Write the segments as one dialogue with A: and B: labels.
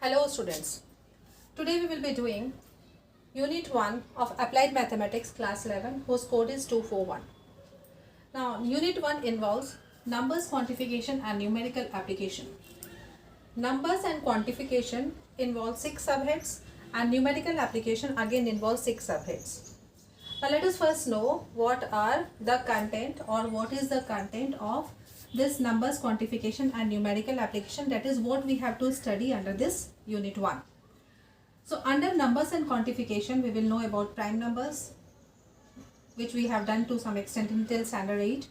A: Hello students, today we will be doing Unit 1 of Applied Mathematics Class 11 whose code is 241. Now Unit 1 involves numbers quantification and numerical application. Numbers and quantification involve 6 subheads and numerical application again involves 6 subheads. Now let us first know what are the content or what is the content of this numbers quantification and numerical application, that is what we have to study under this Unit 1. So under numbers and quantification we will know about prime numbers, which we have done to some extent until standard 8,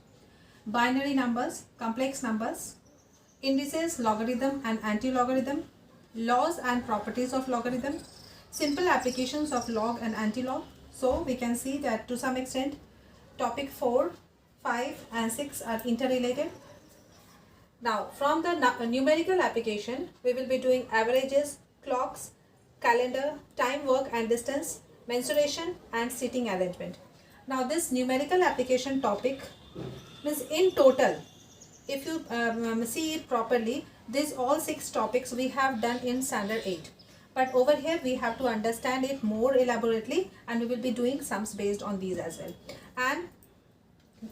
A: binary numbers, complex numbers, indices, logarithm and anti-logarithm, laws and properties of logarithm, simple applications of log and anti-log. So we can see that to some extent topic 4, 5 and 6 are interrelated. Now from the numerical application we will be doing averages, clocks, calendar, time, work and distance, mensuration and seating arrangement. Now this numerical application topic means in total, if you see it properly, these all 6 topics we have done in standard 8. But over here we have to understand it more elaborately and we will be doing sums based on these as well. And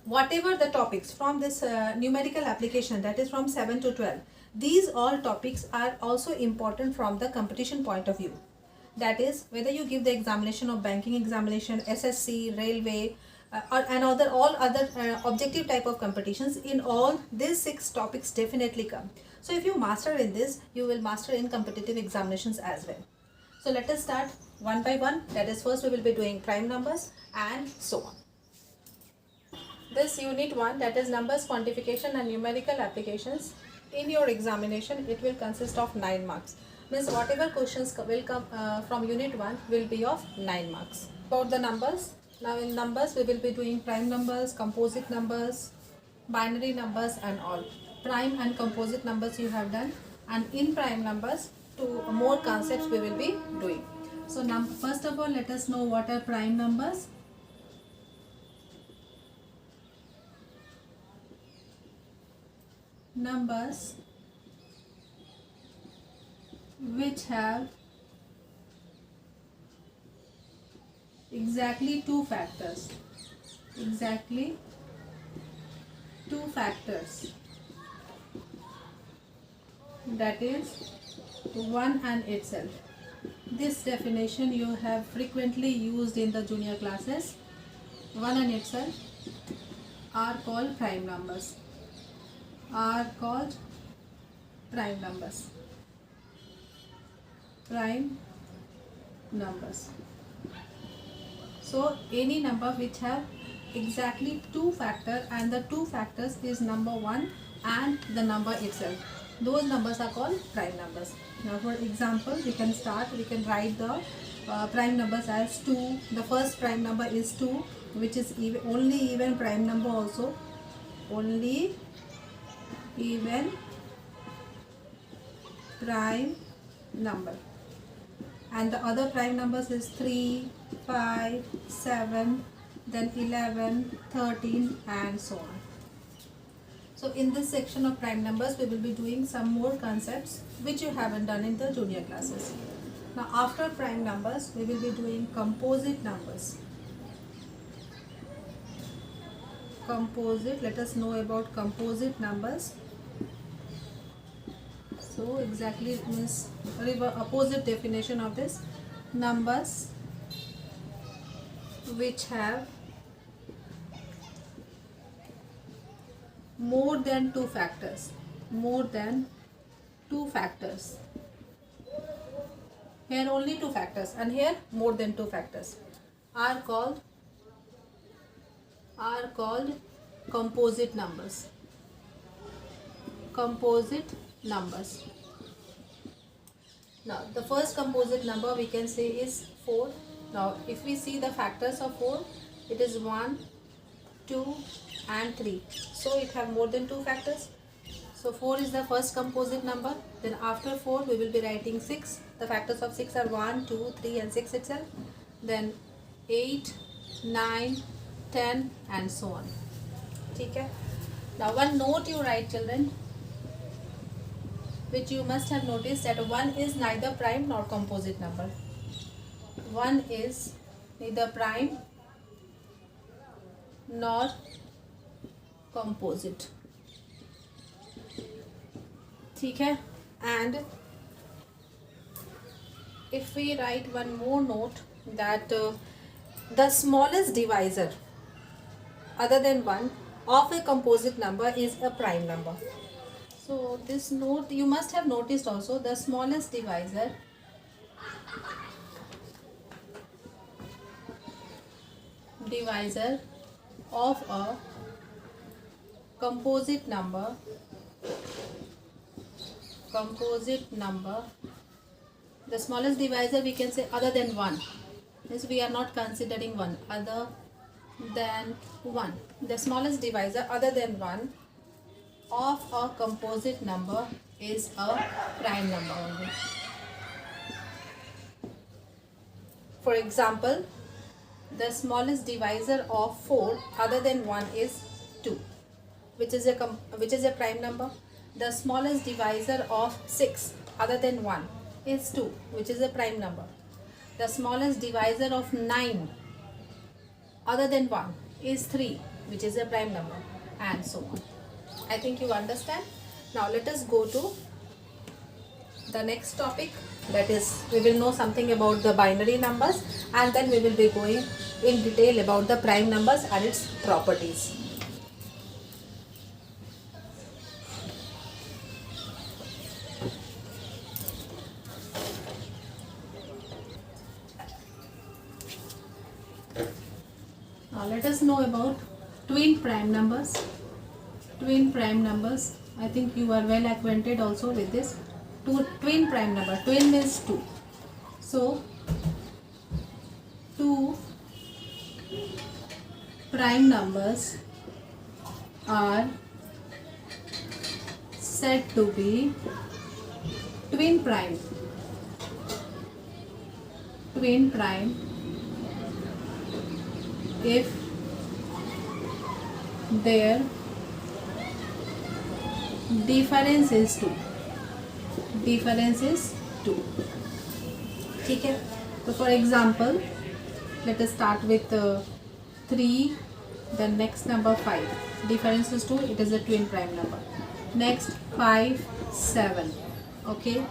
A: whatever the topics from this numerical application, that is from 7 to 12, these all topics are also important from the competition point of view. That is whether you give the examination of banking examination, SSC, railway or all other objective type of competitions, in all these 6 topics definitely come. So if you master in this, you will master in competitive examinations as well. So let us start one by one. That is, first we will be doing prime numbers and so on. This unit 1, that is numbers quantification and numerical applications, in your examination it will consist of 9 marks. Means whatever questions will come from unit 1 will be of 9 marks. About the numbers, now in numbers we will be doing prime numbers, composite numbers, binary numbers and all. Prime and composite numbers you have done, and in prime numbers two more concepts we will be doing. So now first of all let us know what are prime numbers. Numbers which have exactly 2 factors, that is 1 and itself. This definition you have frequently used in the junior classes. 1 and itself are called prime numbers. Prime numbers. So any number which have exactly 2 factors and the 2 factors is number 1 and the number itself, those numbers are called prime numbers. Now for example we can write the prime numbers as 2. The first prime number is 2, which is only even prime number also, only even prime number, and the other prime numbers is 3, 5, 7, then 11, 13 and so on. So in this section of prime numbers we will be doing some more concepts which you haven't done in the junior classes. Now after prime numbers we will be doing composite numbers. Let us know about composite numbers. So exactly it means opposite definition of this: numbers which have more than 2 factors. Here only 2 factors and here more than 2 factors are called composite numbers. Now the first composite number we can say is 4. Now if we see the factors of 4, it is 1, 2 and 3. So it have more than 2 factors. So 4 is the first composite number. Then after 4 we will be writing 6. The factors of 6 are 1, 2, 3 and 6 itself. Then 8, 9, 10 and so on. Okay? Now one note you write, children. which you must have noticed that 1 is neither prime nor composite number. 1 is neither prime nor composite. ठीक है. And if we write one more note that the smallest divisor other than 1 of a composite number is a prime number. So this note you must have noticed also, the smallest divisor of a composite number the smallest divisor we can say other than 1, means we are not considering 1, other than 1, the smallest divisor other than 1 of a composite number is a prime number only. For example, the smallest divisor of 4 other than 1 is 2, which is a prime number. The smallest divisor of 6 other than 1 is 2, which is a prime number. The smallest divisor of 9 other than 1 is 3, which is a prime number, and so on. I think you understand. Now let us go to the next topic, that is we will know something about the binary numbers, and then we will be going in detail about the prime numbers and its properties. Now let us know about twin prime numbers. Twin prime numbers, I think you are well acquainted also with this. Twin prime number, twin means 2. So 2 prime numbers are said to be twin prime. Twin prime if their difference is 2. Difference is 2. ठीक है. So for example, let us start with 3, then next number 5. Difference is 2. It is a twin prime number. Next 5, 7. Okay.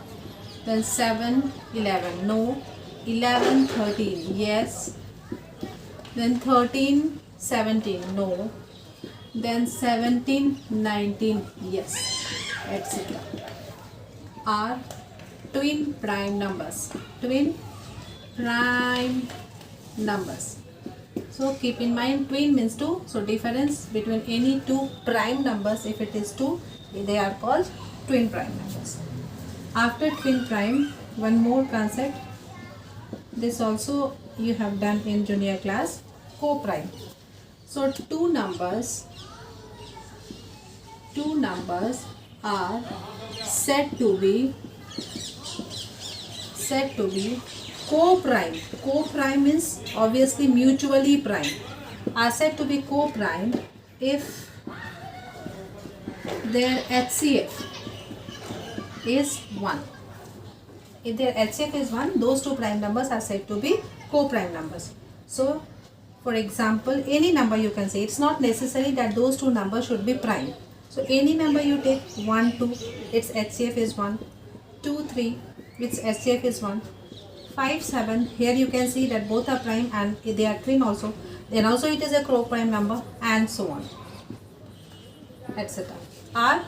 A: Then 7, 11. No. 11, 13. Yes. Then 13, 17. No. Then 17, 19. Yes. Etc. Are twin prime numbers. Twin prime numbers. So keep in mind, twin means 2. So difference between any two prime numbers, if it is 2, they are called twin prime numbers. After twin prime, one more concept. This also you have done in junior class, co-prime. So two numbers are said to be co-prime. Co-prime means obviously mutually prime. Are said to be co-prime if their HCF is 1. If their HCF is 1, those two prime numbers are said to be co-prime numbers. So for example, any number you can say, it's not necessary that those two numbers should be prime. So any number you take, 1, 2, its HCF is 1, 2, 3, its HCF is 1, 5, 7, here you can see that both are prime and they are twin also. Then also it is a co-prime number, and so on, etc. Are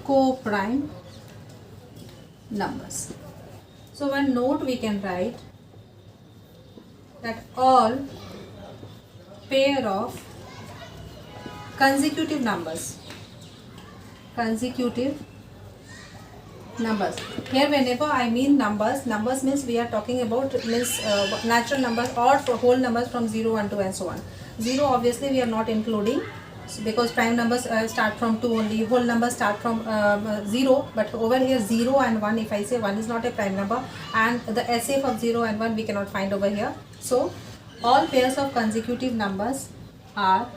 A: co-prime numbers. So one note we can write that all pair of consecutive numbers. Here whenever I mean numbers means we are talking about natural numbers or whole numbers from 0, 1, 2 and so on. 0 obviously we are not including, because prime numbers start from 2 only, whole numbers start from 0, but over here 0 and 1, if I say 1 is not a prime number, and the HCF of 0 and 1 we cannot find over here. So all pairs of consecutive numbers are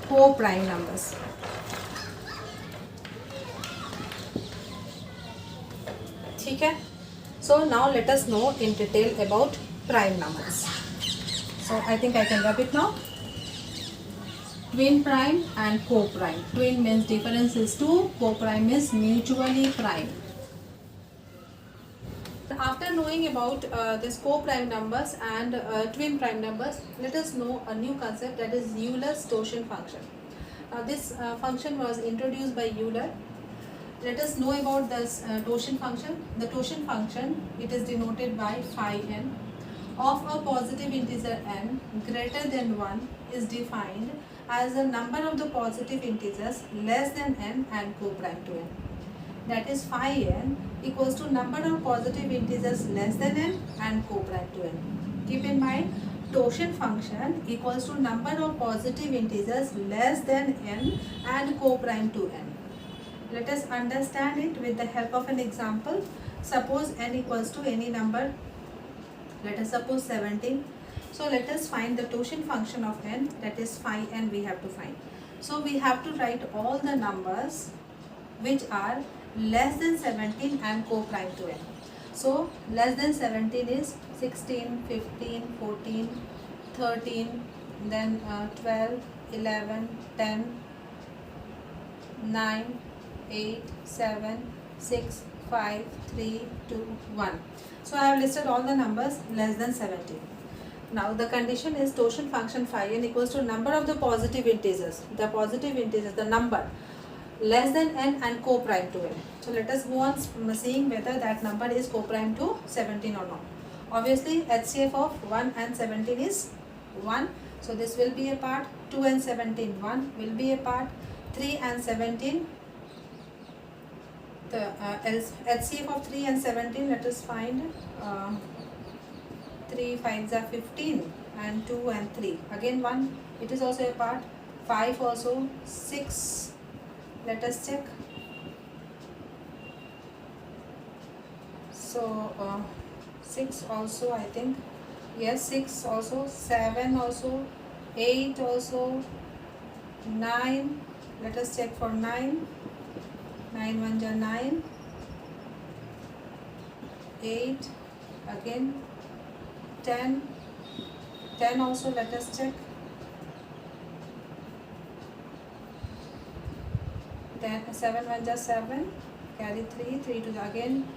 A: co-prime numbers. ठीक है. So now let us know in detail about prime numbers. So I think I can rub it now. Twin prime and co-prime. Twin means difference is 2, co-prime is mutually prime. After knowing about this co-prime numbers and twin prime numbers, let us know a new concept, that is Euler's torsion function. Now this function was introduced by Euler. Let us know about this torsion function. The torsion function, it is denoted by phi n of a positive integer n greater than 1 is defined as the number of the positive integers less than n and co-prime to n. That is phi n equals to number of positive integers less than n and co-prime to n. Keep in mind, torsion function equals to number of positive integers less than n and co-prime to n. Let us understand it with the help of an example. Suppose n equals to any number. Let us suppose 17. So let us find the torsion function of n, that is phi n we have to find. So we have to write all the numbers which are less than 17 and co-prime to n. So less than 17 is 16, 15, 14, 13, then 12, 11, 10, 9, 8, 7, 6, 5, 3, 2, 1. So I have listed all the numbers less than 17. Now the condition is torsion function phi n equals to number of the positive integers. The positive integers, the number less than n and co-prime to n. So let us go on seeing whether that number is co-prime to 17 or not. Obviously HCF of 1 and 17 is 1. So this will be a part. 2 and 17, 1 will be a part. 3 and 17, the HCF of 3 and 17, let us find 3 5s are 15 and 2 and 3. Again 1, it is also a part. 5 also, 6, let us check. So 6 also, I think. Yes, 6 also, 7 also, 8 also, 9. Let us check for 9. 9 1 are 9. 8 again. 10. 10 also, let us check. 7 1 are 7. Carry 3. 3 to the again.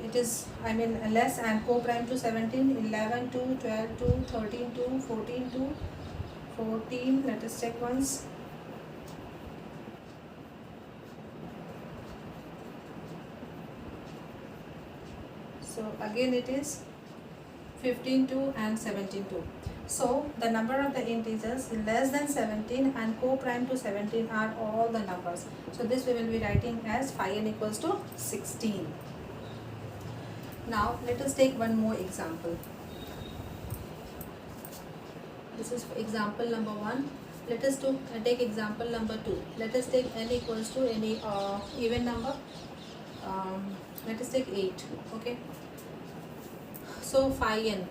A: It is, I mean, less and co-prime to 17. 11 2, 12 2, 13 2, 14 2, 14. Let us check once. So again it is 15 2 and 17 2. So the number of the integers less than 17 and co-prime to 17 are all the numbers. So this we will be writing as phi n equals to 16. Now let us take one more example. This is example number 1. Let us take example number 2. Let us take n equals to any even number. Let us take 8. Okay. So phi n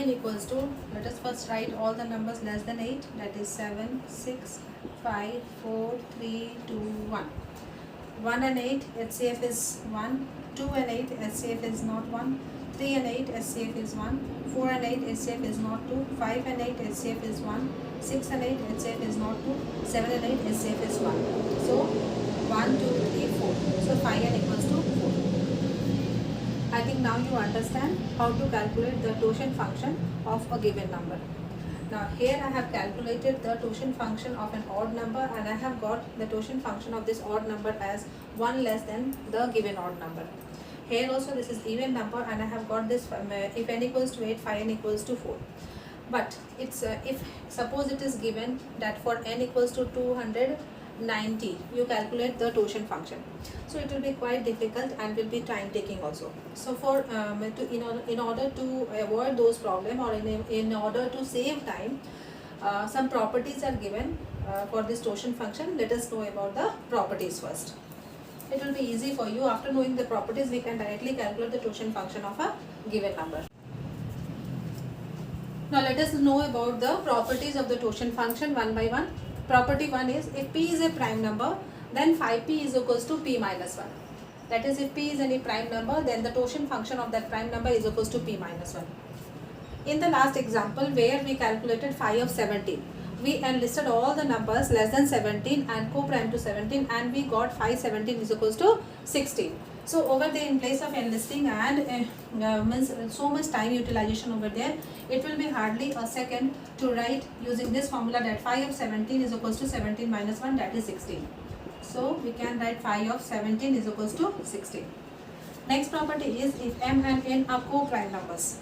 A: equals to, let us first write all the numbers less than 8, that is 7, 6, 5, 4, 3, 2, 1. 1 and 8 HCF is 1, 2 and 8 HCF is not 1, 3 and 8 HCF is 1, 4 and 8 HCF is not 2, 5 and 8 HCF is 1, 6 and 8 HCF is not 2, 7 and 8 HCF is 1. So 1, 2, 3, 4. So phi n equals to 4. I think now you understand how to calculate the torsion function of a given number. Now here I have calculated the torsion function of an odd number, and I have got the torsion function of this odd number as 1 less than the given odd number. Here also this is even number, and I have got this if n equals to 8, phi n equals to 4. But it's if suppose it is given that for n equals to 290, you calculate the torsion function. So it will be quite difficult and will be time taking also. So for in order to avoid those problems, or in order to save time, some properties are given for this torsion function. Let us know about the properties first. It will be easy for you. After knowing the properties, we can directly calculate the torsion function of a given number. Now let us know about the properties of the torsion function one by one. Property 1 is, if p is a prime number, then phi p is equals to p minus 1. That is, if p is any prime number, then the totient function of that prime number is equals to p minus 1. In the last example where we calculated phi of 17, we enlisted all the numbers less than 17 and co-prime to 17, and we got phi 17 is equals to 16. So over there, in place of enlisting and means so much time utilization over there, it will be hardly a second to write using this formula that phi of 17 is equals to 17 minus 1, that is 16. So we can write phi of 17 is equals to 16. Next property is, if m and n are co-prime numbers,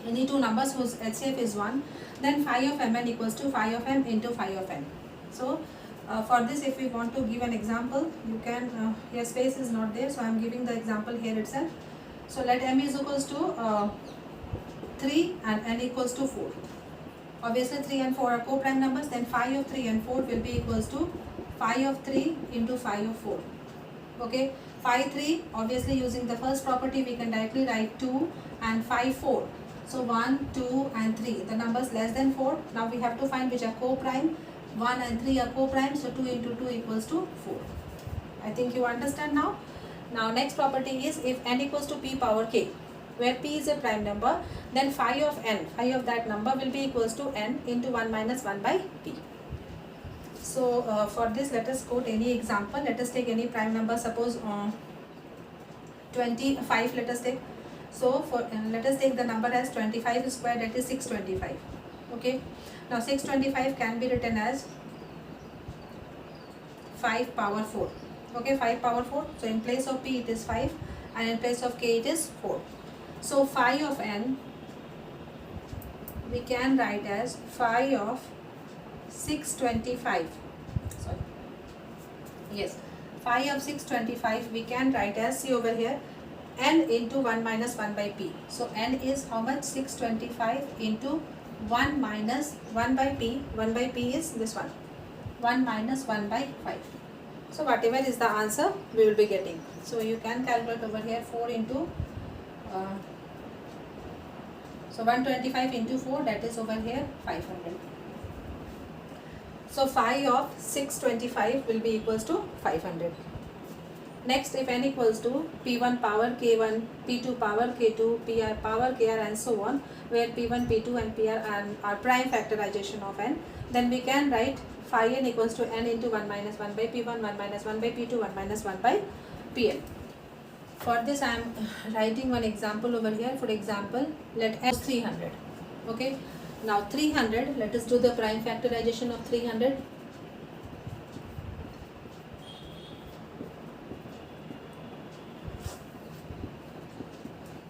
A: any two numbers whose HCF is 1, then phi of mn equals to phi of m into phi of n. So for this, if we want to give an example, you can, here space is not there, so I am giving the example here itself. So let m is equals to 3 and n equals to 4. Obviously 3 and 4 are co-prime numbers, then phi of 3 and 4 will be equals to phi of 3 into phi of 4. Okay, phi 3, obviously using the first property we can directly write 2, and phi 4. So 1, 2 and 3, the numbers less than 4. Now we have to find which are co-prime. 1 and 3 are co-prime, so 2 into 2 equals to 4. I think you understand now. Now next property is, if n equals to p power k, where p is a prime number, then phi of n, phi of that number will be equals to n into 1 minus 1 by p. So for this, let us quote any example. Let us take any prime number, suppose 25, let us take. So for let us take the number as 25 square, that is 625. Okay, now 625 can be written as 5 power 4. Okay, 5 power 4. So in place of p it is 5 and in place of k it is 4. So phi of n we can write as phi of 625. Sorry. Yes, phi of 625 we can write as, see over here, n into 1 minus 1 by p. So n is how much? 625 into 1 minus 1 by p. 1 by p is this one, 1 minus 1 by 5. So whatever is the answer we will be getting. So you can calculate over here 4 into so 125 into 4, that is over here 500. So phi of 625 will be equals to 500. Next, if n equals to p1 power k1, p2 power k2, pr power kr and so on, where p1, p2 and pr are prime factorization of n, then we can write phi n equals to n into 1 minus 1 by p1, 1 minus 1 by p2, 1 minus 1 by pn. For this I am writing one example over here. For example, let n is 300. Okay, now 300, let us do the prime factorization of 300.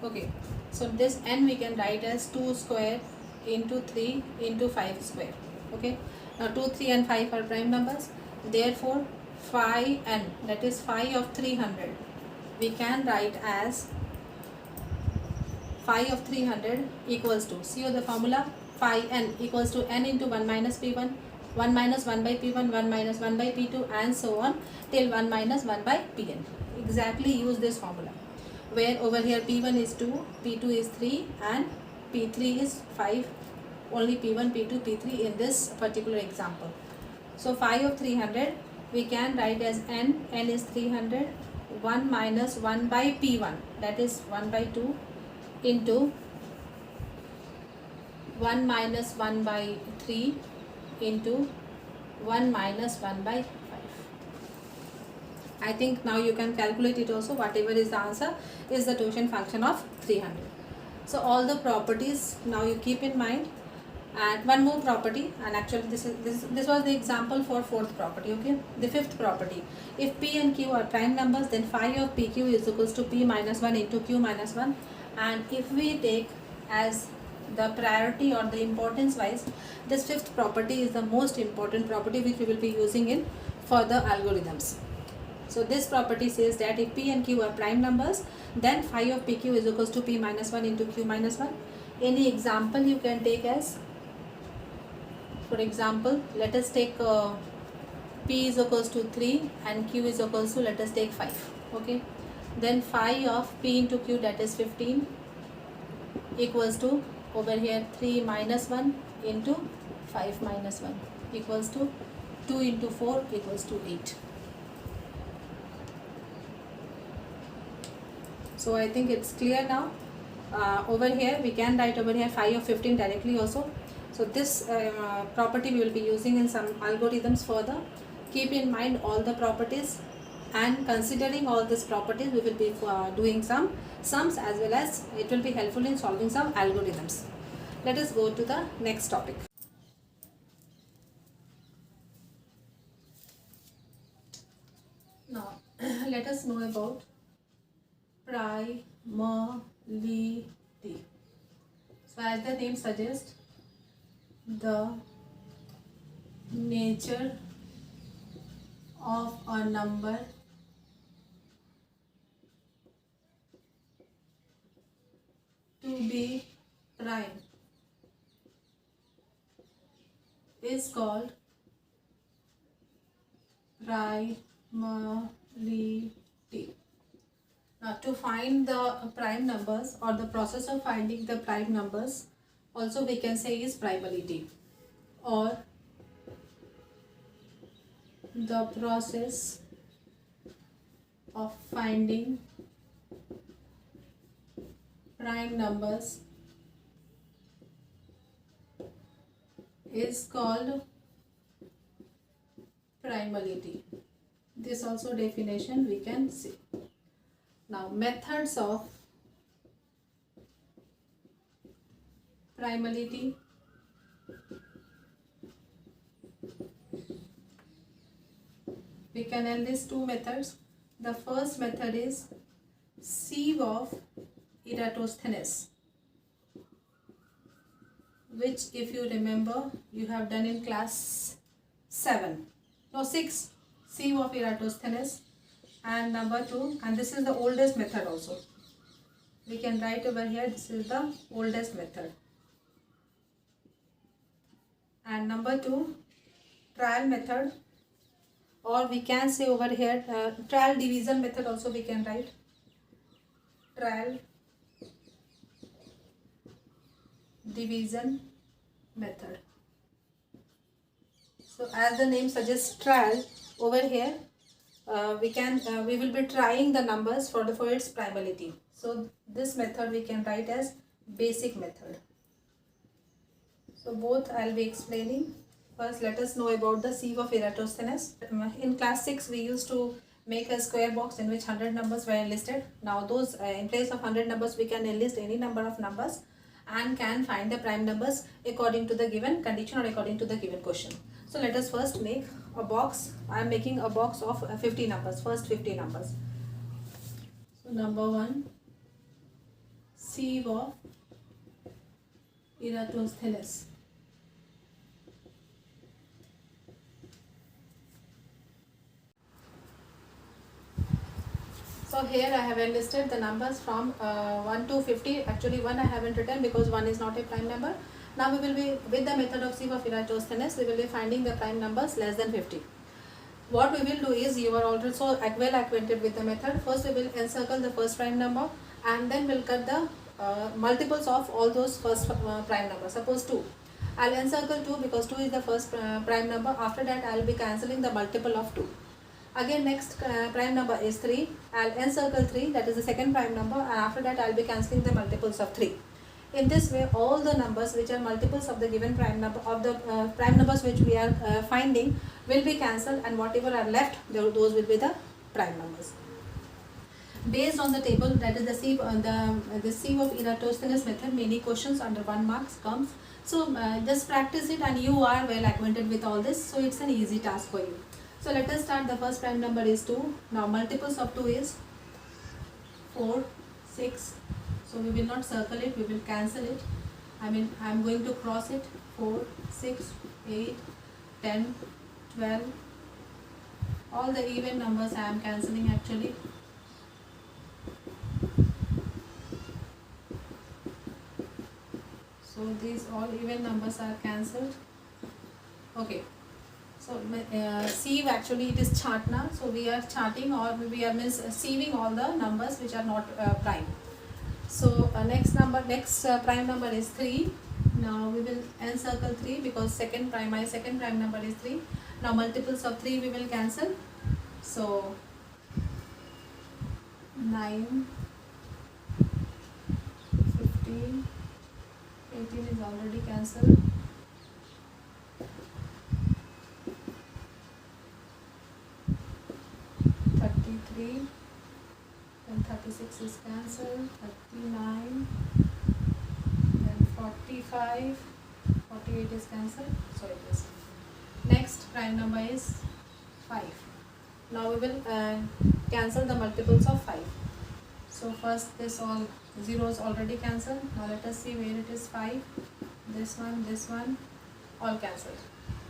A: Okay, so this n we can write as 2 square into 3 into 5 square. Okay, now 2, 3 and 5 are prime numbers. Therefore phi n, that is phi of 300, we can write as phi of 300 equals to, see the formula, phi n equals to n into 1 minus p1, 1 minus 1 by p1, 1 minus 1 by p2 and so on till 1 minus 1 by pn. Exactly use this formula, where over here p1 is 2, p2 is 3 and p3 is 5, only p1, p2, p3 in this particular example. So phi of 300 we can write as n is 300, 1 minus 1 by p1, that is 1 by 2 into 1 minus 1 by 3 into 1 minus 1 by 5. I think now you can calculate it also. Whatever is the answer is the totient function of 300. So all the properties now you keep in mind. And one more property, and actually this was the example for fourth property. Okay, the fifth property, if p and q are prime numbers, then phi of pq is equals to p minus 1 into q minus 1. And if we take as the priority or the importance wise, this fifth property is the most important property which we will be using in further algorithms. So this property says that if p and q are prime numbers, then phi of pq is equals to p minus 1 into q minus 1. Any example you can take as, for example, let us take p is equals to 3 and q is equals to, let us take 5. Okay, then phi of p into q, that is 15, equals to over here 3 minus 1 into 5 minus 1 equals to 2 into 4 equals to 8. So I think it's clear now. Over here we can write over here 5 or 15 directly also. So this property we will be using in some algorithms further. Keep in mind all the properties, and considering all these properties we will be doing some sums, as well as it will be helpful in solving some algorithms. Let us go to the next topic. Now let us know about primality. So as the name suggests, the nature of a number to be prime is called primality. Now to find the prime numbers, or the process of finding the prime numbers, also we can say is primality, or the process of finding prime numbers is called primality. This also definition we can see. Now methods of primality. We can enlist two methods. The first method is sieve of Eratosthenes, which if you remember you have done in class 6, sieve of Eratosthenes. And number 2, and this is the oldest method also, we can write over here, this is the oldest method. And number 2, trial method, or we can say over here trial division method also we can write. Trial division method. So as the name suggests, trial, over here we will be trying the numbers for its primality. So this method we can write as basic method. So both I will be explaining. First let us know about the sieve of Eratosthenes. In class 6 we used to make a square box in which 100 numbers were enlisted. Now those in place of 100 numbers we can enlist any number of numbers and can find the prime numbers according to the given condition or according to the given question. So let us first make a box. I am making a box of 50 numbers, first 50 numbers. So number 1, sieve of Eratosthenes. So here I have enlisted the numbers from 1 to 50. Actually 1 I haven't written because 1 is not a prime number. Now we will be, with the method of sieve of Eratosthenes, we will be finding the prime numbers less than 50. What we will do is, you are also well acquainted with the method. First we will encircle the first prime number, and then we'll cut the multiples of all those first prime numbers. Suppose 2. I'll encircle 2 because 2 is the first prime number. After that I'll be cancelling the multiple of 2. Again next prime number is 3. I'll encircle 3, that is the second prime number, and after that I'll be cancelling the multiples of 3. In this way all the numbers which are multiples of the given prime number, of the prime numbers which we are finding, will be cancelled, and whatever are left, those will be the prime numbers. Based on the table, that is the sieve of Eratosthenes method, many questions under 1 mark comes. So just practice it and you are well acquainted with all this, so it's an easy task for you. So let us start. The first prime number is 2. Now multiples of 2 is 4, 6. So we will not circle it, we will cancel it. I am going to cross it. 4, 6, 8, 10, 12. All the even numbers I am cancelling actually. So these all even numbers are cancelled. Okay. So sieve, actually it is chart now. So we are charting, or we are sieving all the numbers which are not prime. So next prime number is 3. Now we will encircle 3 because my second prime number is 3. Now multiples of 3 we will cancel. So 9, 18. 18 is already cancelled. 33. Then 36 is cancelled. 39. Then 45. 48 is cancelled. So it is. Next prime number is 5. Now we will cancel the multiples of 5. So first this all zeros already cancelled. Now let us see where it is 5. This one, all cancelled.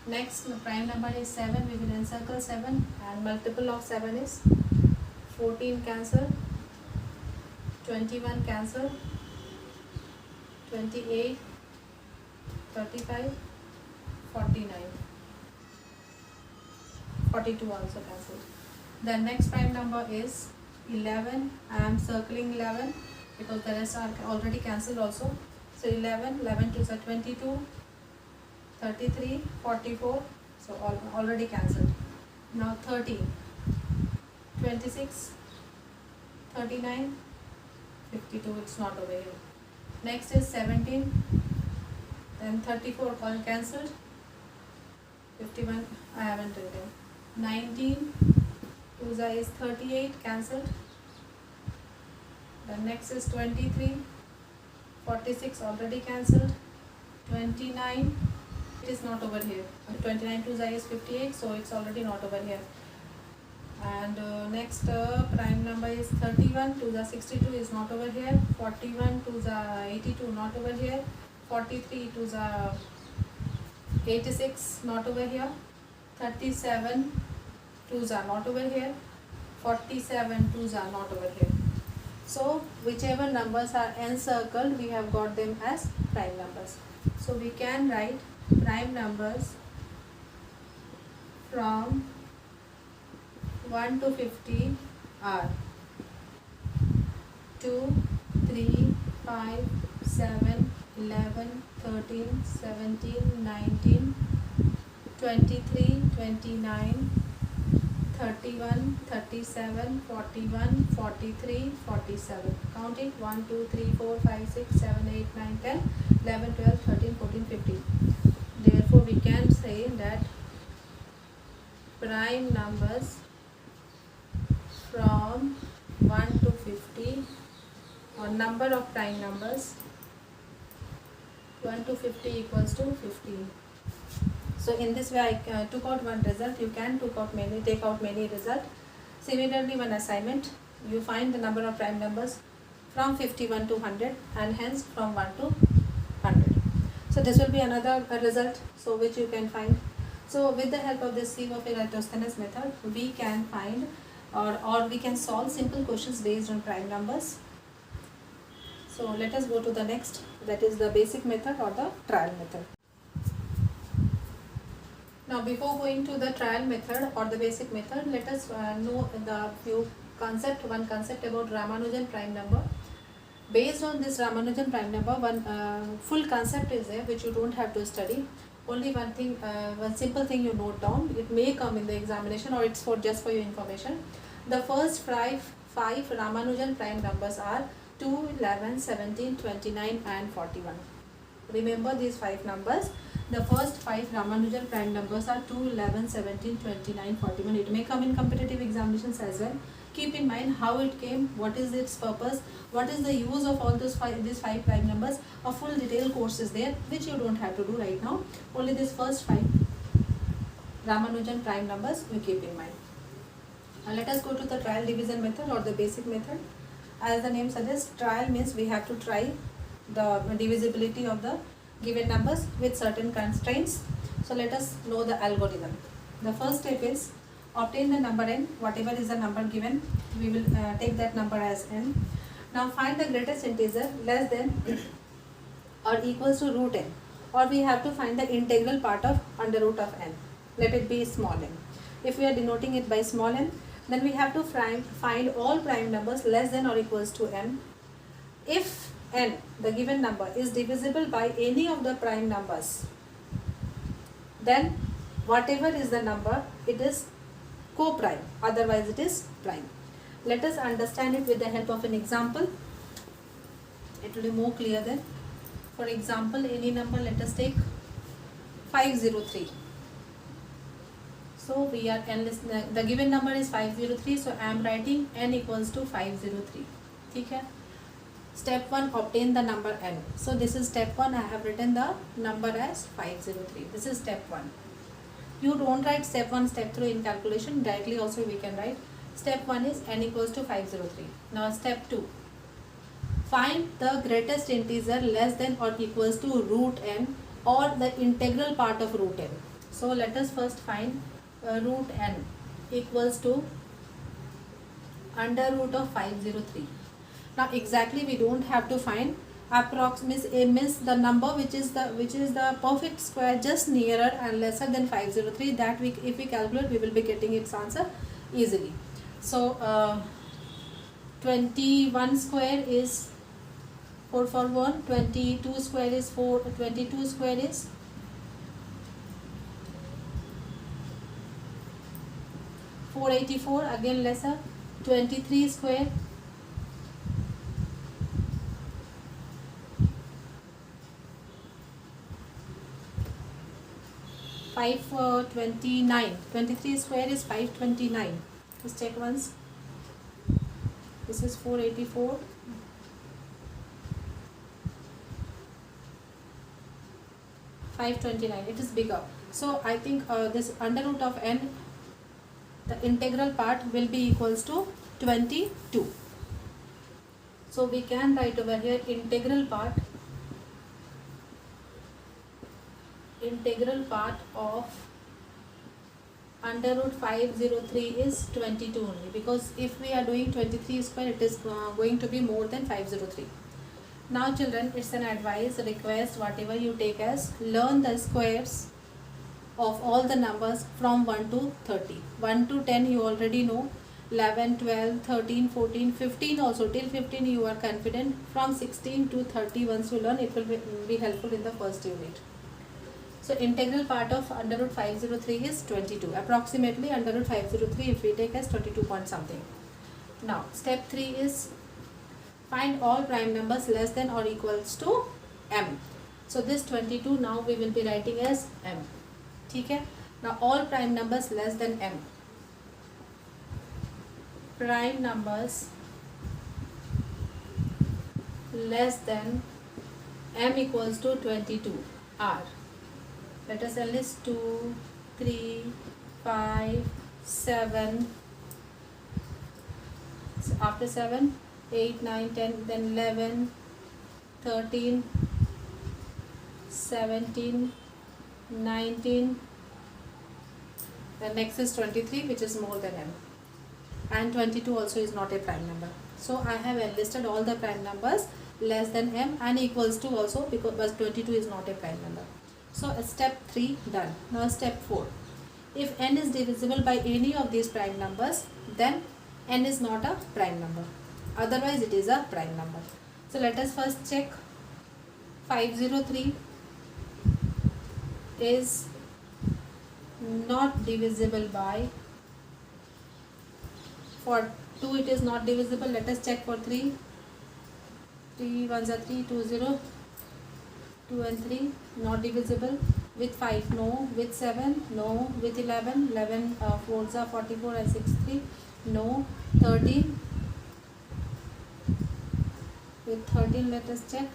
A: Next prime number is 7. We will encircle 7 and multiple of 7 is 14 cancelled. 21 cancelled. 28, 35, 49. 42 also cancelled. The next prime number is 11. I am circling 11 because the rest are already cancelled also. So 11 to the 22, 33, 44. So already cancelled. Now 30, 26, 39, 52. It's not over here. Next is 17. Then 34 all cancelled. 51 I haven't written. 19, 2 is 38 cancelled. The next is 23, 46 already cancelled. 29, it is not over here. 29 2 is 58, so it's already not over here. And next prime number is 31, 2 62 is not over here. 41 2 82 not over here. 43 2 86 not over here. 37 2s are not over here. 47 2s are not over here. So whichever numbers are encircled, we have got them as prime numbers. So we can write prime numbers from 1 to 50 are 2, 3, 5, 7, 11, 13, 17, 19, 23, 29, 31, 37, 41, 43, 47. Count it 1, 2, 3, 4, 5, 6, 7, 8, 9, 10, 11, 12, 13, 14, 15. Therefore, we can say that prime numbers from 1 to 50 or number of prime numbers 1 to 50 equals to 15. So in this way I took out one result. You can take out many results. Similarly, one assignment, you find the number of prime numbers from 51 to 100 and hence from 1 to 100. So this will be another result, so which you can find. So with the help of this sieve of Eratosthenes method, we can find or we can solve simple questions based on prime numbers. So let us go to the next, that is the basic method or the trial method. Now before going to the trial method or the basic method, let us know one concept about Ramanujan prime number. Based on this Ramanujan prime number, one full concept is there which you don't have to study. Only one thing, one simple thing you note down. It may come in the examination or it's just for your information. The first five Ramanujan prime numbers are 2, 11, 17, 29 and 41. Remember these 5 numbers. The first 5 Ramanujan prime numbers are 2, 11, 17, 29, 41. It may come in competitive examinations as well. Keep in mind how it came, what is its purpose, what is the use of all these 5 prime numbers. A full detailed course is there which you don't have to do right now. Only this first 5 Ramanujan prime numbers we keep in mind. Now let us go to the trial division method or the basic method. As the name suggests, trial means we have to try the divisibility of the given numbers with certain constraints. So let us know the algorithm. The first step is obtain the number n. Whatever is the number given, we will take that number as n. Now find the greatest integer less than or equals to root n, or we have to find the integral part of under root of n. Let it be small n. If we are denoting it by small n, then we have to find all prime numbers less than or equals to n. If n, the given number, is divisible by any of the prime numbers, then whatever is the number, it is co-prime, otherwise it is prime. Let us understand it with the help of an example. It will be more clear then. For example, any number, let us take 503. So we are the given number is 503, so I am writing n equals to 503. ठीक है. Step 1, obtain the number n. So this is step 1. I have written the number as 503. This is step 1. You don't write step 1, step 3 in calculation. Directly also we can write. Step 1 is n equals to 503. Now step 2. Find the greatest integer less than or equals to root n or the integral part of root n. So let us first find root n equals to under root of 503. Now exactly we don't have to find means the number which is the perfect square just nearer and lesser than 503. That we, if we calculate, we will be getting its answer easily. So 21 square is 4 for 1, 22 square is 4, 22 square is 484, again lesser. 23 square 529. 23 square is 529. Just check once. This is 484. 529. It is bigger. So I think this under root of n, the integral part will be equals to 22. So we can write over here integral part of under root 503 is 22 only, because if we are doing 23 square, it is going to be more than 503. Now children, it's an advice, request, whatever you take as, learn the squares of all the numbers from 1 to 30. 1 to 10 you already know, 11, 12, 13, 14, 15 also, till 15 you are confident. From 16 to 30 once you learn, it will be helpful in the first unit. So integral part of under root 503 is 22. Approximately under root 503 if we take as 22 point something. Now step 3 is find all prime numbers less than or equals to m. So this 22 now we will be writing as m. Okay? Now all prime numbers less than m. Prime numbers less than m equals to 22 are, let us list 2, 3, 5, 7, so after 7, 8, 9, 10, then 11, 13, 17, 19, the next is 23, which is more than m, and 22 also is not a prime number. So I have enlisted all the prime numbers less than m and equals to also, because 22 is not a prime number. So step 3 done. Now step 4. If n is divisible by any of these prime numbers, then n is not a prime number. Otherwise it is a prime number. So let us first check. 503 is not divisible by, for 2 it is not divisible. Let us check for 3. 3 ones are 3, 2 0. 2 and 3 not divisible. With 5 no. With 7 no. With 11 4s are 44 and 6 3 no. 13, with 13 let us check.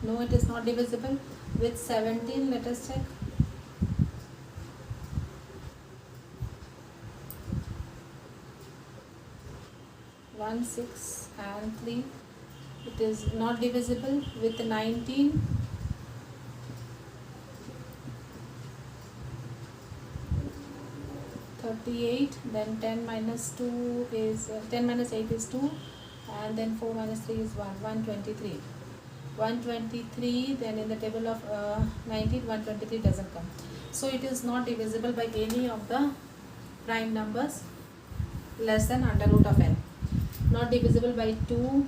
A: No, it is not divisible. With 17 let us check. 1, 6 and 3, it is not divisible. With 19, then 10 minus 2 is 10 minus 8 is 2, and then 4 minus 3 is 1, 123. 123, then in the table of 19, 123 doesn't come. So it is not divisible by any of the prime numbers less than under root of n. Not divisible by 2,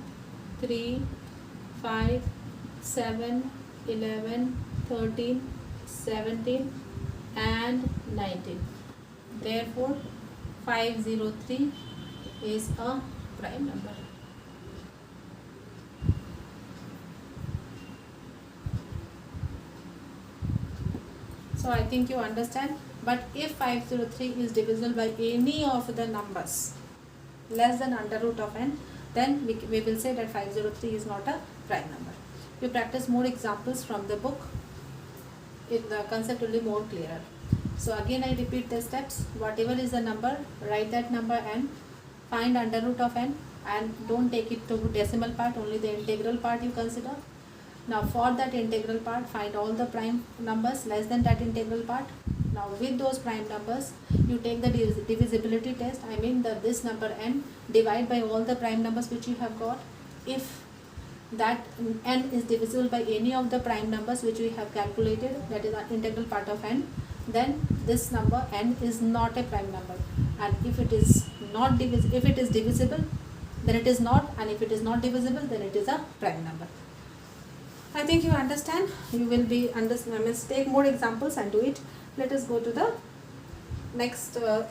A: 3, 5, 7, 11, 13, 17, and 19. Therefore 503 is a prime number. So I think you understand. But if 503 is divisible by any of the numbers less than under root of n, then we will say that 503 is not a prime number. You practice more examples from the book, the concept will be more clearer. So again I repeat the steps. Whatever is the number, write that number n, find under root of n, and don't take it to decimal part, only the integral part you consider. Now for that integral part, find all the prime numbers less than that integral part. Now with those prime numbers, you take the divisibility test. I mean this number n, divide by all the prime numbers which you have got. If that n is divisible by any of the prime numbers which we have calculated, that is an integral part of n, then this number n is not a prime number. And if it is not divisible, if it is divisible, then it is not, and if it is not divisible, then it is a prime number. I think you understand. You will be understand. Let's take more examples and do it. Let us go to the next. The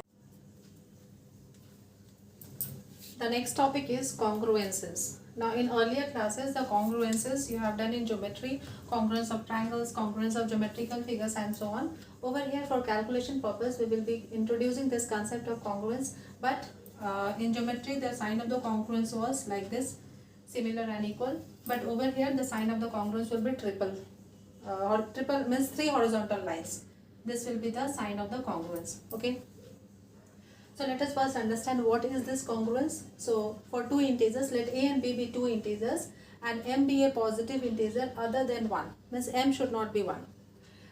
A: next topic is congruences. Now in earlier classes, the congruences you have done in geometry, congruence of triangles, congruence of geometrical figures and so on. Over here for calculation purpose, we will be introducing this concept of congruence. But in geometry, the sign of the congruence was like this, similar and equal. But over here the sign of the congruence will be triple, or triple means 3 horizontal lines. This will be the sign of the congruence. Okay. So let us first understand what is this congruence. So for two integers, let a and b be two integers and m be a positive integer other than 1. Means m should not be 1.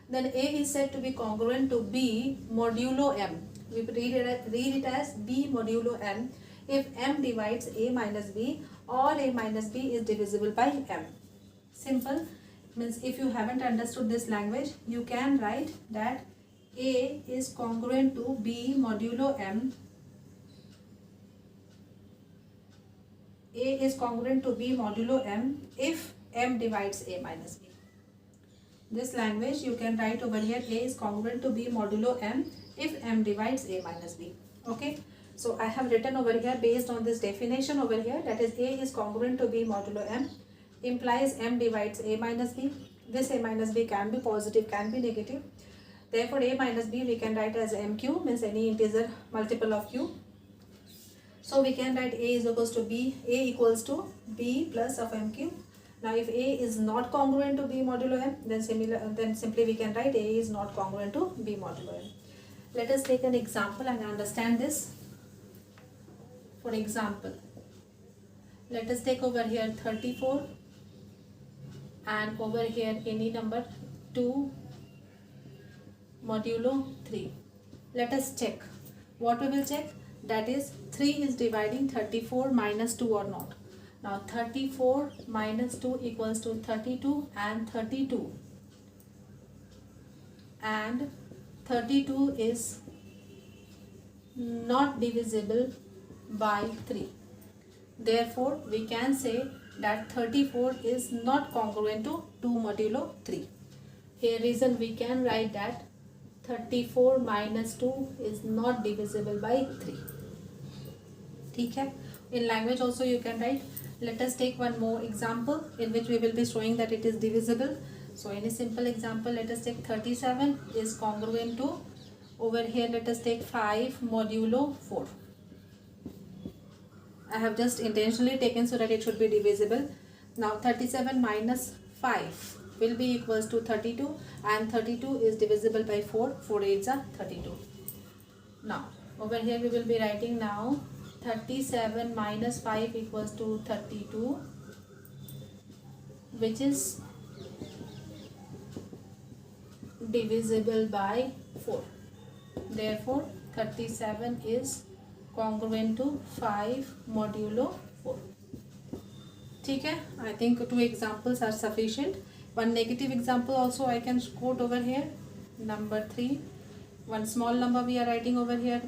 A: Then a is said to be congruent to b modulo m. We read it as b modulo m if m divides a minus b, or a minus b is divisible by m. Simple. Means if you haven't understood this language, you can write that a is congruent to b modulo m. A is congruent to b modulo m if m divides a minus b. This language you can write over here, a is congruent to b modulo m if m divides a minus b. Okay. So I have written over here based on this definition over here, that is a is congruent to b modulo m implies m divides a minus b. This a minus b can be positive, can be negative. Therefore a minus b we can write as mq, means any integer multiple of q. So we can write a is equals to b, a equals to b plus of mq. Now if a is not congruent to b modulo m, then simply we can write a is not congruent to b modulo m. Let us take an example and understand this. For example, let us take over here 34 and over here any number 2 modulo 3. Let us check. What we will check? That is 3 is dividing 34 minus 2 or not. Now 34 minus 2 equals to 32 and 32. And 32 is not divisible by 3. Therefore, we can say that 34 is not congruent to 2 modulo 3. Here reason we can write that 34 minus 2 is not divisible by 3. ठीक है? In language also you can write. Let us take one more example in which we will be showing that it is divisible. So in a simple example, let us take 37 is congruent to, over here let us take 5 modulo 4. I have just intentionally taken so that it should be divisible. Now 37 minus 5 will be equals to 32, and 32 is divisible by 4. 4 8s are 32. Now over here we will be writing now 37 minus 5 equals to 32, which is divisible by 4. Therefore 37 is congruent to 5 modulo 4. ठीक है? I think 2 examples are sufficient. One negative example also I can quote over here. Number 3. One small number we are writing over here.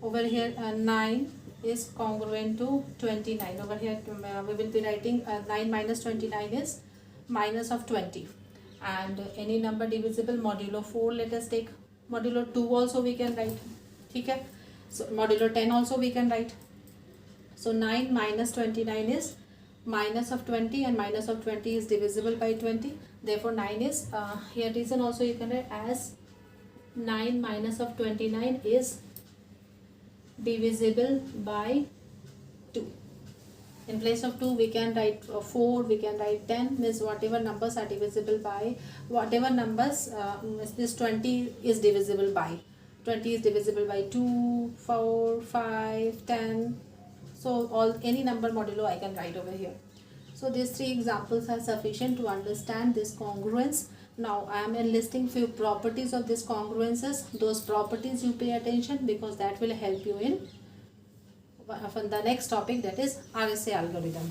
A: Over here 9 is congruent to 29. Over here we will be writing 9 minus 29 is minus of 20. and any number divisible modulo 4, let us take modulo 2 also we can write. Okay, so modulo 10 also we can write. So 9 minus 29 is minus of 20, and minus of 20 is divisible by 20. Therefore 9 is here reason also you can write as 9 minus of 29 is divisible by 2. In place of 2 we can write 4, we can write 10, means whatever numbers are divisible by, whatever numbers this 20 is divisible by. 20 is divisible by 2, 4, 5, 10. So all any number modulo I can write over here. So these 3 examples are sufficient to understand this congruence. Now I am enlisting few properties of this congruences. Those properties you pay attention, because that will help you in the next topic, that is RSA algorithm.